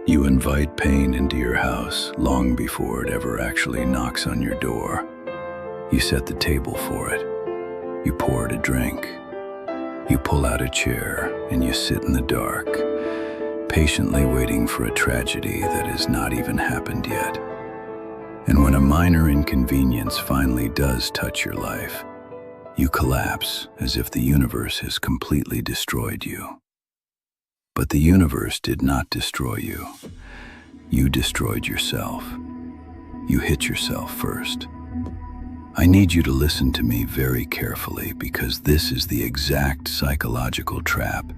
You invite pain into your house long before it ever actually knocks on your door. You set the table for it. You pour it a drink. You pull out a chair and you sit in the dark, patiently waiting for a tragedy that has not even happened yet. And when a minor inconvenience finally does touch your life, you collapse as if the universe has completely destroyed you. But the universe did not destroy you. You destroyed yourself. You hit yourself first. I need you to listen to me very carefully because this is the exact psychological trap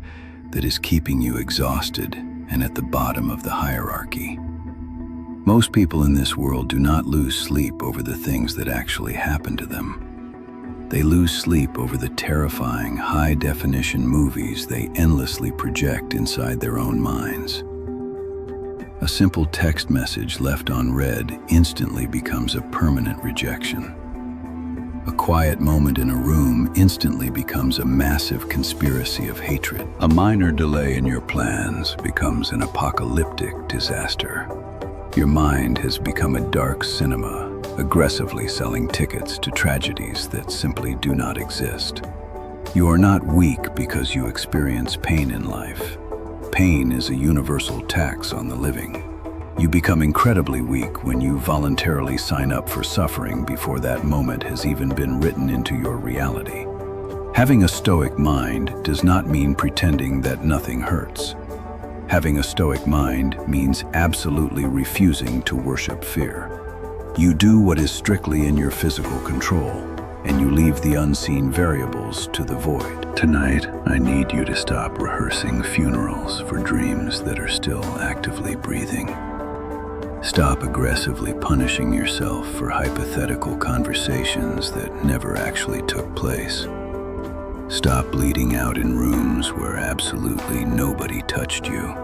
that is keeping you exhausted and at the bottom of the hierarchy. Most people in this world do not lose sleep over the things that actually happen to them. They lose sleep over the terrifying, high-definition movies they endlessly project inside their own minds. A simple text message left unread instantly becomes a permanent rejection. A quiet moment in a room instantly becomes a massive conspiracy of hatred. A minor delay in your plans becomes an apocalyptic disaster. Your mind has become a dark cinema, aggressively selling tickets to tragedies that simply do not exist. You are not weak because you experience pain in life. Pain is a universal tax on the living. You become incredibly weak when you voluntarily sign up for suffering before that moment has even been written into your reality. Having a stoic mind does not mean pretending that nothing hurts. Having a stoic mind means absolutely refusing to worship fear. You do what is strictly in your physical control, and you leave the unseen variables to the void. Tonight, I need you to stop rehearsing funerals for dreams that are still actively breathing. Stop aggressively punishing yourself for hypothetical conversations that never actually took place. Stop bleeding out in rooms where absolutely nobody touched you.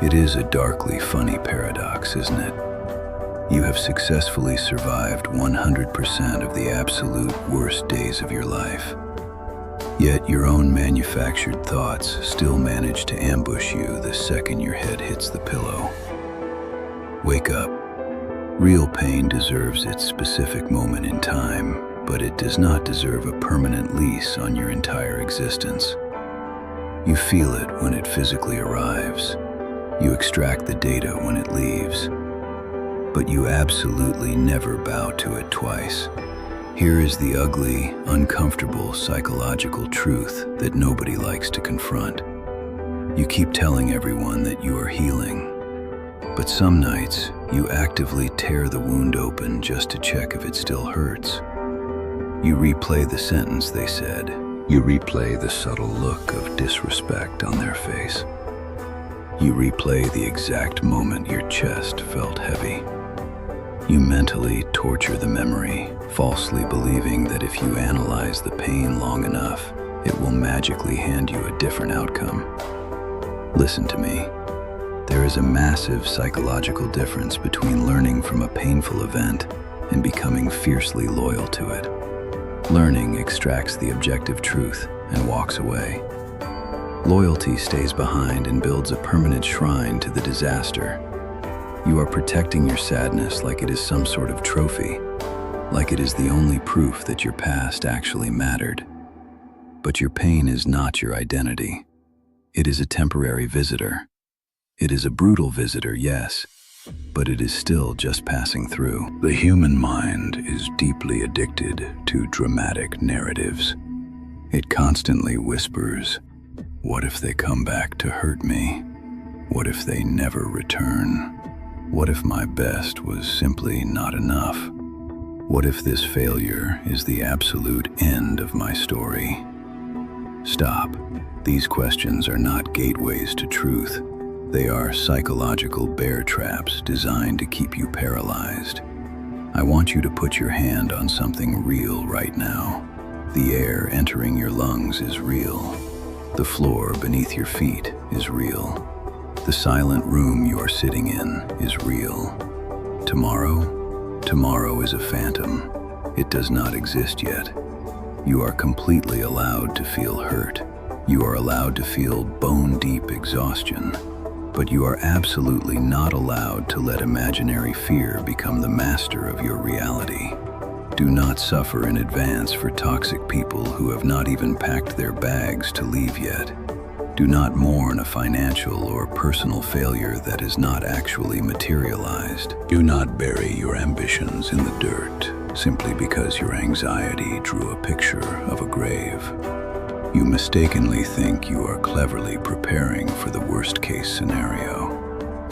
It is a darkly funny paradox, isn't it? You have successfully survived 100% of the absolute worst days of your life. Yet your own manufactured thoughts still manage to ambush you the second your head hits the pillow. Wake up. Real pain deserves its specific moment in time, but it does not deserve a permanent lease on your entire existence. You feel it when it physically arrives. You extract the data when it leaves. But you absolutely never bow to it twice. Here is the ugly, uncomfortable psychological truth that nobody likes to confront. You keep telling everyone that you are healing, but some nights you actively tear the wound open just to check if it still hurts. You replay the sentence they said. You replay the subtle look of disrespect on their face. You replay the exact moment your chest felt heavy. You mentally torture the memory, falsely believing that if you analyze the pain long enough, it will magically hand you a different outcome. Listen to me. There is a massive psychological difference between learning from a painful event and becoming fiercely loyal to it. Learning extracts the objective truth and walks away. Loyalty stays behind and builds a permanent shrine to the disaster. You are protecting your sadness like it is some sort of trophy, like it is the only proof that your past actually mattered. But your pain is not your identity. It is a temporary visitor. It is a brutal visitor, yes, but it is still just passing through. The human mind is deeply addicted to dramatic narratives. It constantly whispers, "What if they come back to hurt me? What if they never return? What if my best was simply not enough? What if this failure is the absolute end of my story?" Stop. These questions are not gateways to truth. They are psychological bear traps designed to keep you paralyzed. I want you to put your hand on something real right now. The air entering your lungs is real. The floor beneath your feet is real. The silent room you are sitting in is real. Tomorrow is a phantom. It does not exist yet. You are completely allowed to feel hurt. You are allowed to feel bone-deep exhaustion. But you are absolutely not allowed to let imaginary fear become the master of your reality. Do not suffer in advance for toxic people who have not even packed their bags to leave yet. Do not mourn a financial or personal failure that is not actually materialized. Do not bury your ambitions in the dirt simply because your anxiety drew a picture of a grave. You mistakenly think you are cleverly preparing for the worst-case scenario.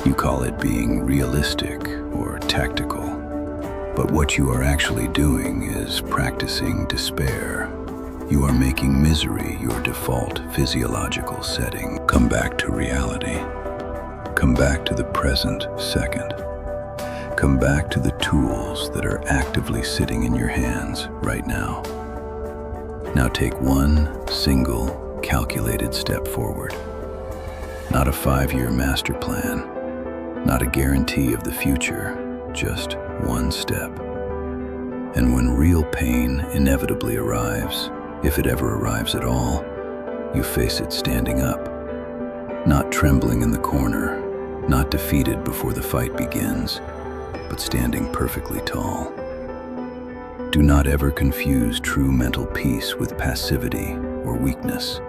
You call it being realistic or tactical. But what you are actually doing is practicing despair. You are making misery your default physiological setting. Come back to reality. Come back to the present second. Come back to the tools that are actively sitting in your hands right now. Now take one single, calculated step forward. Not a 5-year master plan, not a guarantee of the future, just one step. And when real pain inevitably arrives, if it ever arrives at all, you face it standing up, not trembling in the corner, not defeated before the fight begins, but standing perfectly tall. Do not ever confuse true mental peace with passivity or weakness.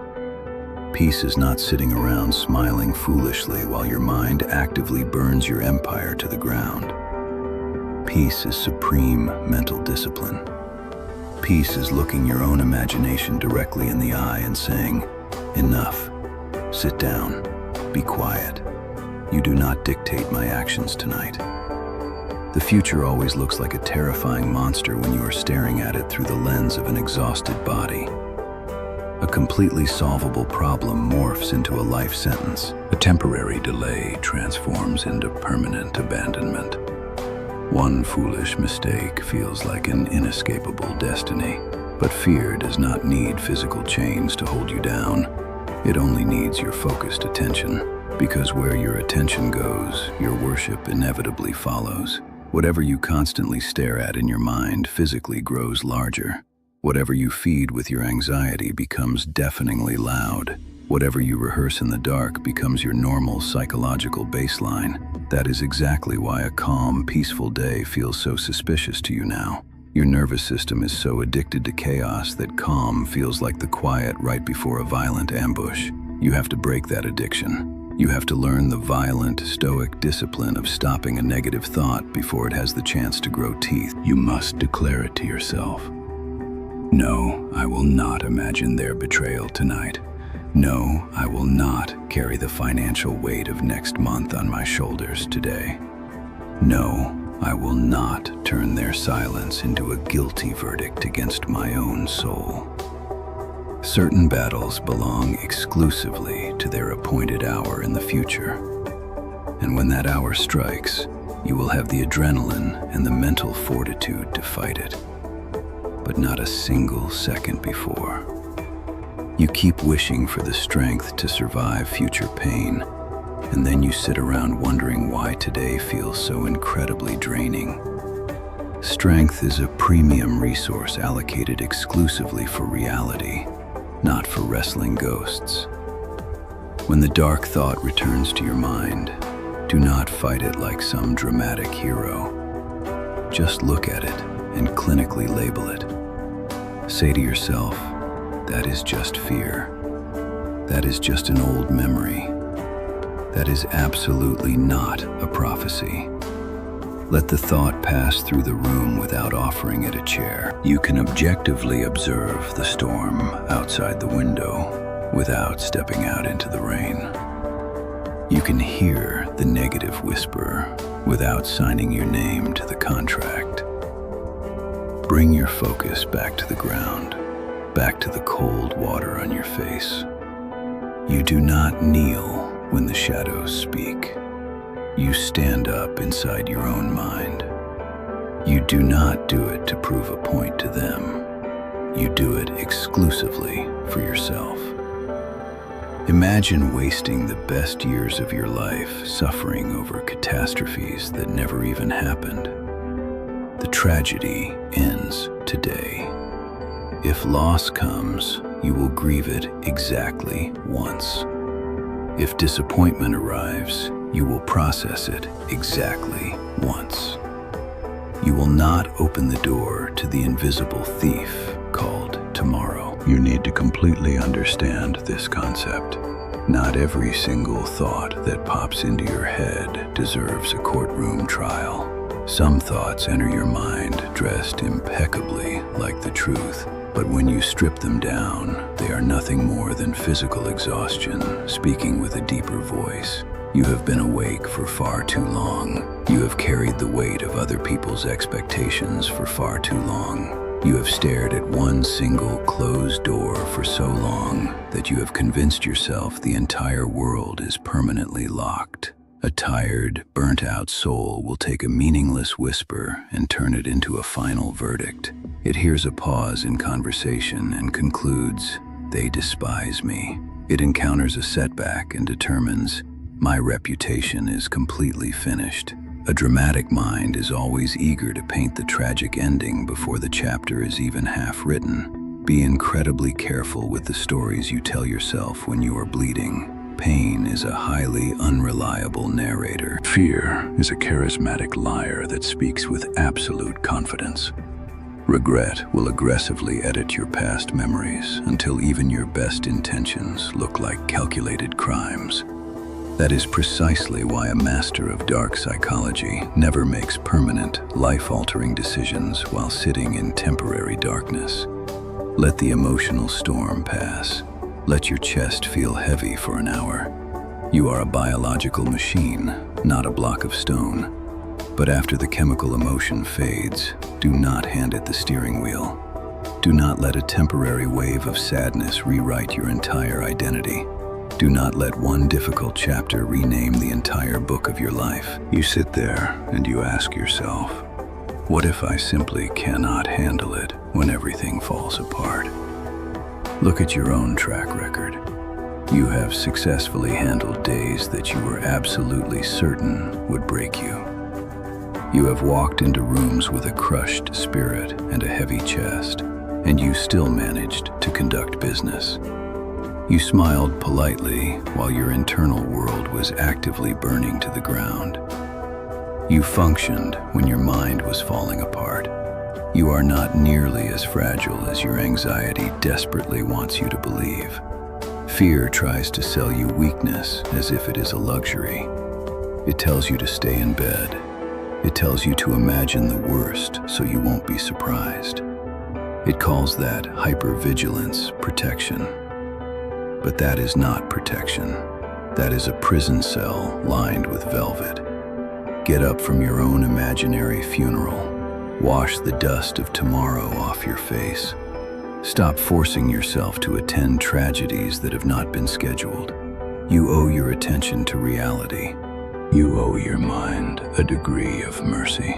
Peace is not sitting around smiling foolishly while your mind actively burns your empire to the ground. Peace is supreme mental discipline. Peace is looking your own imagination directly in the eye and saying, "Enough. Sit down. Be quiet. You do not dictate my actions tonight." The future always looks like a terrifying monster when you are staring at it through the lens of an exhausted body. A completely solvable problem morphs into a life sentence. A temporary delay transforms into permanent abandonment. One foolish mistake feels like an inescapable destiny. But fear does not need physical chains to hold you down. It only needs your focused attention. Because where your attention goes, your worship inevitably follows. Whatever you constantly stare at in your mind physically grows larger. Whatever you feed with your anxiety becomes deafeningly loud. Whatever you rehearse in the dark becomes your normal psychological baseline. That is exactly why a calm, peaceful day feels so suspicious to you now. Your nervous system is so addicted to chaos that calm feels like the quiet right before a violent ambush. You have to break that addiction. You have to learn the violent, stoic discipline of stopping a negative thought before it has the chance to grow teeth. You must declare it to yourself. No, I will not imagine their betrayal tonight. No, I will not carry the financial weight of next month on my shoulders today. No, I will not turn their silence into a guilty verdict against my own soul. Certain battles belong exclusively to their appointed hour in the future. And when that hour strikes, you will have the adrenaline and the mental fortitude to fight it. But not a single second before. You keep wishing for the strength to survive future pain, and then you sit around wondering why today feels so incredibly draining. Strength is a premium resource allocated exclusively for reality, not for wrestling ghosts. When the dark thought returns to your mind, do not fight it like some dramatic hero. Just look at it and clinically label it. Say to yourself, that is just fear. That is just an old memory. That is absolutely not a prophecy. Let the thought pass through the room without offering it a chair. You can objectively observe the storm outside the window without stepping out into the rain. You can hear the negative whisper without signing your name to the contract. Bring your focus back to the ground, back to the cold water on your face. You do not kneel when the shadows speak. You stand up inside your own mind. You do not do it to prove a point to them. You do it exclusively for yourself. Imagine wasting the best years of your life suffering over catastrophes that never even happened. The tragedy ends today. If loss comes, you will grieve it exactly once. If disappointment arrives, you will process it exactly once. You will not open the door to the invisible thief called tomorrow. You need to completely understand this concept. Not every single thought that pops into your head deserves a courtroom trial. Some thoughts enter your mind dressed impeccably like the truth, but when you strip them down, they are nothing more than physical exhaustion speaking with a deeper voice. You have been awake for far too long. You have carried the weight of other people's expectations for far too long. You have stared at one single closed door for so long that you have convinced yourself the entire world is permanently locked. A tired, burnt-out soul will take a meaningless whisper and turn it into a final verdict. It hears a pause in conversation and concludes, "They despise me." It encounters a setback and determines, "My reputation is completely finished." A dramatic mind is always eager to paint the tragic ending before the chapter is even half written. Be incredibly careful with the stories you tell yourself when you are bleeding. Pain is a highly unreliable narrator. Fear is a charismatic liar that speaks with absolute confidence. Regret will aggressively edit your past memories until even your best intentions look like calculated crimes. That is precisely why a master of dark psychology never makes permanent, life-altering decisions while sitting in temporary darkness. Let the emotional storm pass. Let your chest feel heavy for an hour. You are a biological machine, not a block of stone. But after the chemical emotion fades, do not hand it the steering wheel. Do not let a temporary wave of sadness rewrite your entire identity. Do not let one difficult chapter rename the entire book of your life. You sit there and you ask yourself, what if I simply cannot handle it when everything falls apart? Look at your own track record. You have successfully handled days that you were absolutely certain would break you. You have walked into rooms with a crushed spirit and a heavy chest, and you still managed to conduct business. You smiled politely while your internal world was actively burning to the ground. You functioned when your mind was falling apart. You are not nearly as fragile as your anxiety desperately wants you to believe. Fear tries to sell you weakness as if it is a luxury. It tells you to stay in bed. It tells you to imagine the worst so you won't be surprised. It calls that hypervigilance protection. But that is not protection. That is a prison cell lined with velvet. Get up from your own imaginary funeral. Wash the dust of tomorrow off your face. Stop forcing yourself to attend tragedies that have not been scheduled. You owe your attention to reality. You owe your mind a degree of mercy.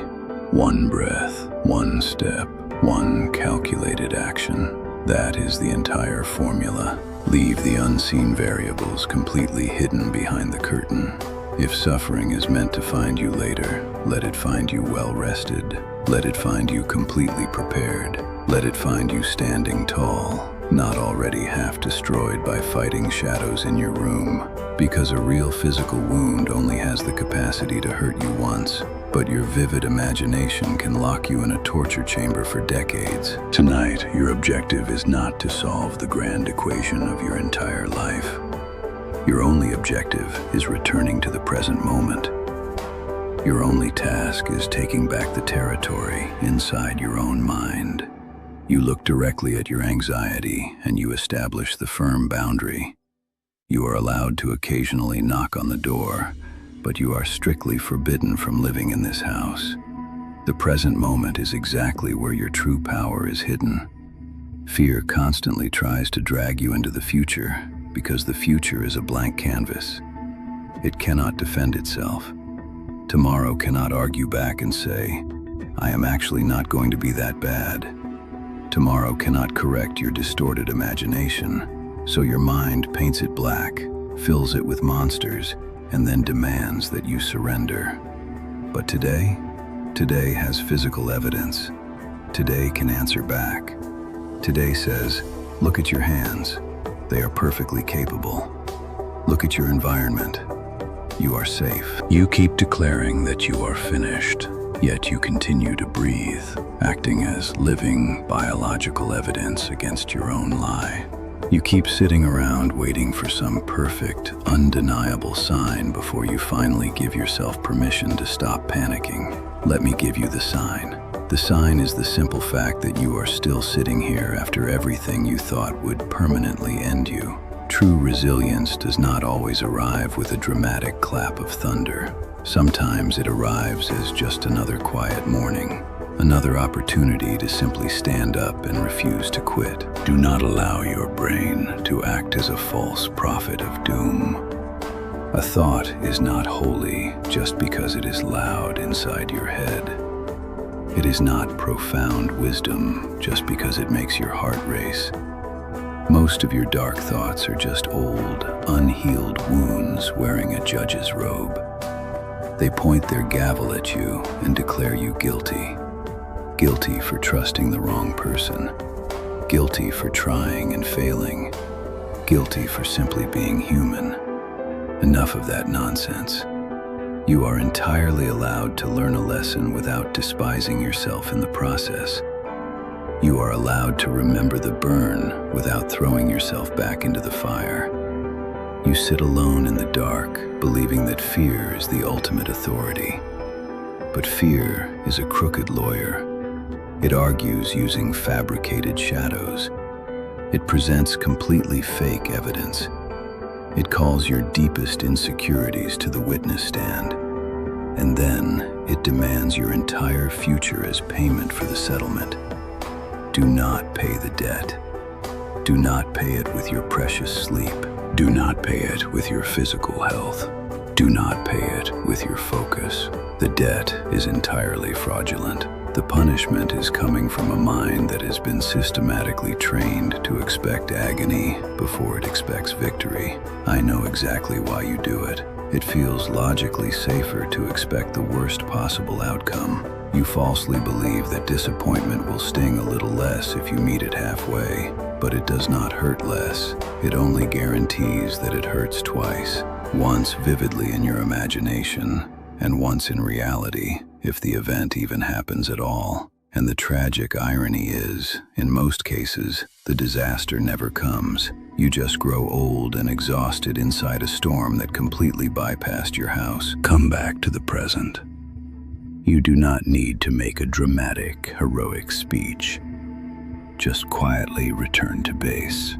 One breath, one step, one calculated action. That is the entire formula. Leave the unseen variables completely hidden behind the curtain. If suffering is meant to find you later, let it find you well rested. Let it find you completely prepared. Let it find you standing tall, not already half destroyed by fighting shadows in your room. Because a real physical wound only has the capacity to hurt you once, but your vivid imagination can lock you in a torture chamber for decades. Tonight, your objective is not to solve the grand equation of your entire life. Your only objective is returning to the present moment. Your only task is taking back the territory inside your own mind. You look directly at your anxiety and you establish the firm boundary. You are allowed to occasionally knock on the door, but you are strictly forbidden from living in this house. The present moment is exactly where your true power is hidden. Fear constantly tries to drag you into the future because the future is a blank canvas. It cannot defend itself. Tomorrow cannot argue back and say, I am actually not going to be that bad. Tomorrow cannot correct your distorted imagination. So your mind paints it black, fills it with monsters, and then demands that you surrender. But today has physical evidence. Today can answer back. Today says, look at your hands. They are perfectly capable. Look at your environment. You are safe. You keep declaring that you are finished, yet you continue to breathe, acting as living biological evidence against your own lie. You keep sitting around waiting for some perfect, undeniable sign before you finally give yourself permission to stop panicking. Let me give you the sign. The sign is the simple fact that you are still sitting here after everything you thought would permanently end you. True resilience does not always arrive with a dramatic clap of thunder. Sometimes it arrives as just another quiet morning, another opportunity to simply stand up and refuse to quit. Do not allow your brain to act as a false prophet of doom. A thought is not holy just because it is loud inside your head. It is not profound wisdom just because it makes your heart race. Most of your dark thoughts are just old, unhealed wounds wearing a judge's robe. They point their gavel at you and declare you guilty. Guilty for trusting the wrong person. Guilty for trying and failing. Guilty for simply being human. Enough of that nonsense. You are entirely allowed to learn a lesson without despising yourself in the process. You are allowed to remember the burn without throwing yourself back into the fire. You sit alone in the dark, believing that fear is the ultimate authority. But fear is a crooked lawyer. It argues using fabricated shadows. It presents completely fake evidence. It calls your deepest insecurities to the witness stand. And then it demands your entire future as payment for the settlement. Do not pay the debt. Do not pay it with your precious sleep. Do not pay it with your physical health. Do not pay it with your focus. The debt is entirely fraudulent. The punishment is coming from a mind that has been systematically trained to expect agony before it expects victory. I know exactly why you do it. It feels logically safer to expect the worst possible outcome. You falsely believe that disappointment will sting a little less if you meet it halfway, but it does not hurt less. It only guarantees that it hurts twice, once vividly in your imagination, and once in reality, if the event even happens at all. And the tragic irony is, in most cases, the disaster never comes. You just grow old and exhausted inside a storm that completely bypassed your house. Come back to the present. You do not need to make a dramatic, heroic speech. Just quietly return to base.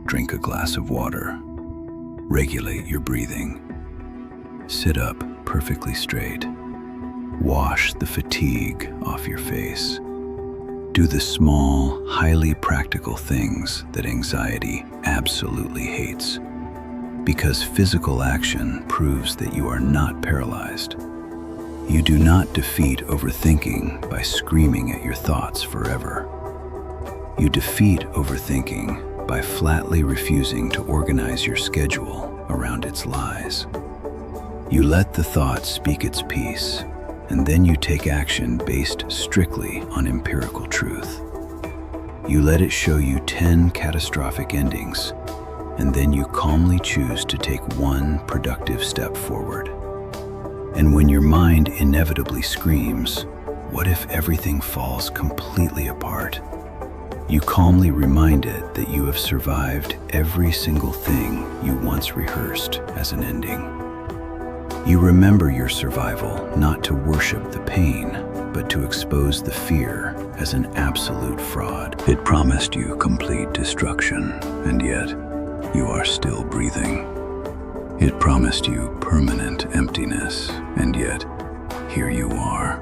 Drink a glass of water. Regulate your breathing. Sit up perfectly straight. Wash the fatigue off your face. Do the small, highly practical things that anxiety absolutely hates. Because physical action proves that you are not paralyzed. You do not defeat overthinking by screaming at your thoughts forever. You defeat overthinking by flatly refusing to organize your schedule around its lies. You let the thought speak its piece, and then you take action based strictly on empirical truth. You let it show you 10 catastrophic endings, and then you calmly choose to take one productive step forward. And when your mind inevitably screams, "What if everything falls completely apart?" you calmly remind it that you have survived every single thing you once rehearsed as an ending. You remember your survival not to worship the pain, but to expose the fear as an absolute fraud. It promised you complete destruction, and yet you are still breathing. It promised you permanent emptiness, and yet here you are.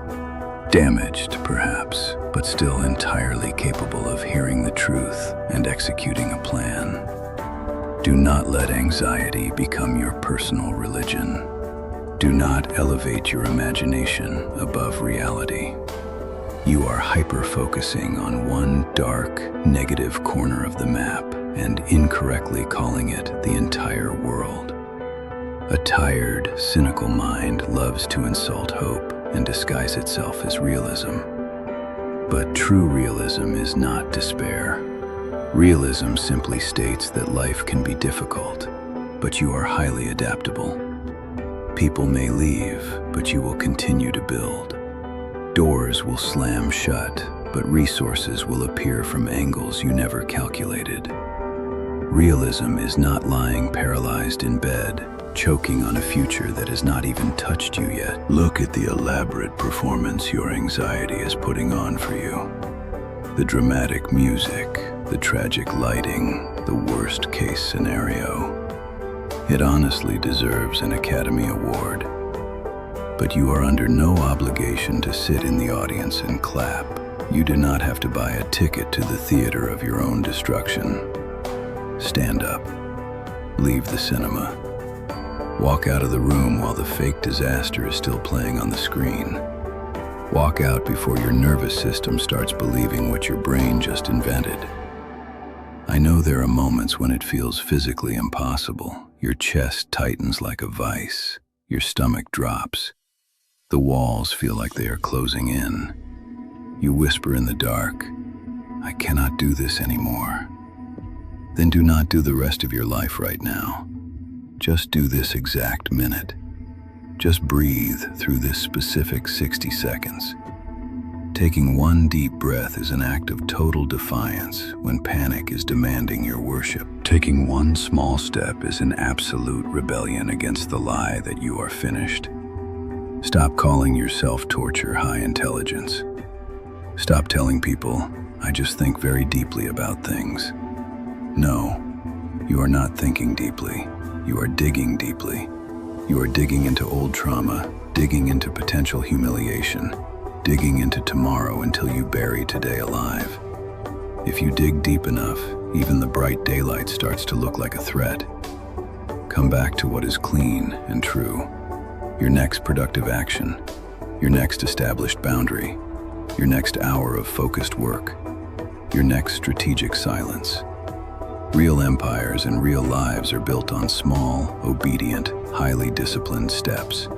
Damaged, perhaps, but still entirely capable of hearing the truth and executing a plan. Do not let anxiety become your personal religion. Do not elevate your imagination above reality. You are hyper-focusing on one dark, negative corner of the map and incorrectly calling it the entire world. A tired, cynical mind loves to insult hope and disguise itself as realism. But true realism is not despair. Realism simply states that life can be difficult, but you are highly adaptable. People may leave, but you will continue to build. Doors will slam shut, but resources will appear from angles you never calculated. Realism is not lying paralyzed in bed, choking on a future that has not even touched you yet. Look at the elaborate performance your anxiety is putting on for you. The dramatic music, the tragic lighting, the worst-case scenario. It honestly deserves an Academy Award. But you are under no obligation to sit in the audience and clap. You do not have to buy a ticket to the theater of your own destruction. Stand up. Leave the cinema. Walk out of the room while the fake disaster is still playing on the screen. Walk out before your nervous system starts believing what your brain just invented. I know there are moments when it feels physically impossible. Your chest tightens like a vice. Your stomach drops. The walls feel like they are closing in. You whisper in the dark, "I cannot do this anymore." Then do not do the rest of your life right now. Just do this exact minute. Just breathe through this specific 60 seconds. Taking one deep breath is an act of total defiance when panic is demanding your worship. Taking one small step is an absolute rebellion against the lie that you are finished. Stop calling your self-torture high intelligence. Stop telling people, "I just think very deeply about things." No, you are not thinking deeply. You are digging deeply. You are digging into old trauma, digging into potential humiliation, digging into tomorrow until you bury today alive. If you dig deep enough, even the bright daylight starts to look like a threat. Come back to what is clean and true. Your next productive action, your next established boundary, your next hour of focused work, your next strategic silence. Real empires and real lives are built on small, obedient, highly disciplined steps.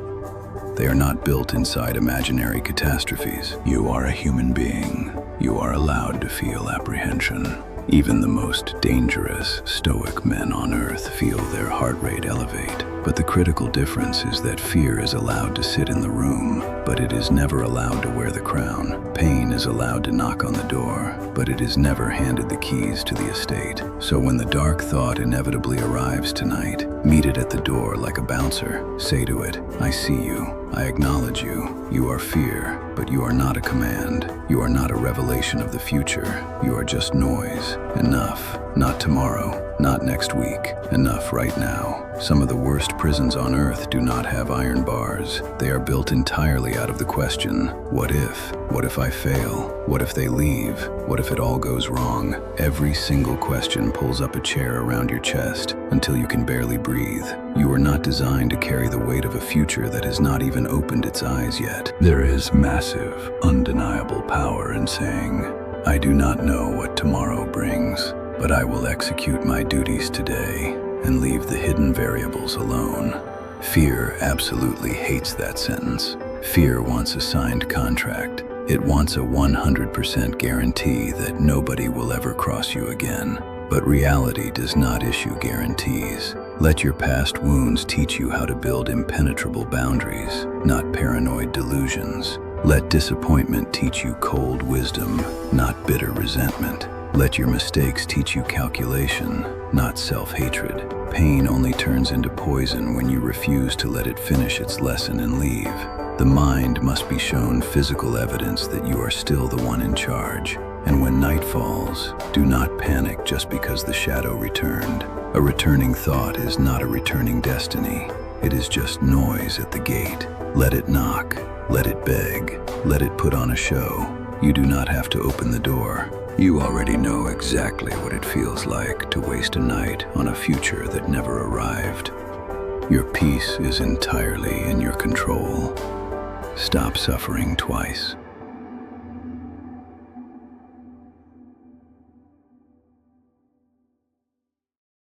They are not built inside imaginary catastrophes. You are a human being. You are allowed to feel apprehension. Even the most dangerous, stoic men on earth feel their heart rate elevate. But the critical difference is that fear is allowed to sit in the room, but it is never allowed to wear the crown. Pain is allowed to knock on the door, but it is never handed the keys to the estate. So when the dark thought inevitably arrives tonight, meet it at the door like a bouncer. Say to it, "I see you. I acknowledge you. You are fear, but you are not a command. You are not a revelation of the future. You are just noise. Enough. Not tomorrow. Not next week. Enough right now." Some of the worst prisons on earth do not have iron bars. They are built entirely out of the question, what if? What if I fail? What if they leave? What if it all goes wrong? Every single question pulls up a chair around your chest until you can barely breathe. You are not designed to carry the weight of a future that has not even opened its eyes yet. There is massive, undeniable power in saying, "I do not know what tomorrow brings, but I will execute my duties today and leave the hidden variables alone." Fear absolutely hates that sentence. Fear wants a signed contract. It wants a 100% guarantee that nobody will ever cross you again. But reality does not issue guarantees. Let your past wounds teach you how to build impenetrable boundaries, not paranoid delusions. Let disappointment teach you cold wisdom, not bitter resentment. Let your mistakes teach you calculation, not self-hatred. Pain only turns into poison when you refuse to let it finish its lesson and leave. The mind must be shown physical evidence that you are still the one in charge. And when night falls, do not panic just because the shadow returned. A returning thought is not a returning destiny. It is just noise at the gate. Let it knock. Let it beg. Let it put on a show. You do not have to open the door. You already know exactly what it feels like to waste a night on a future that never arrived. Your peace is entirely in your control. Stop suffering twice.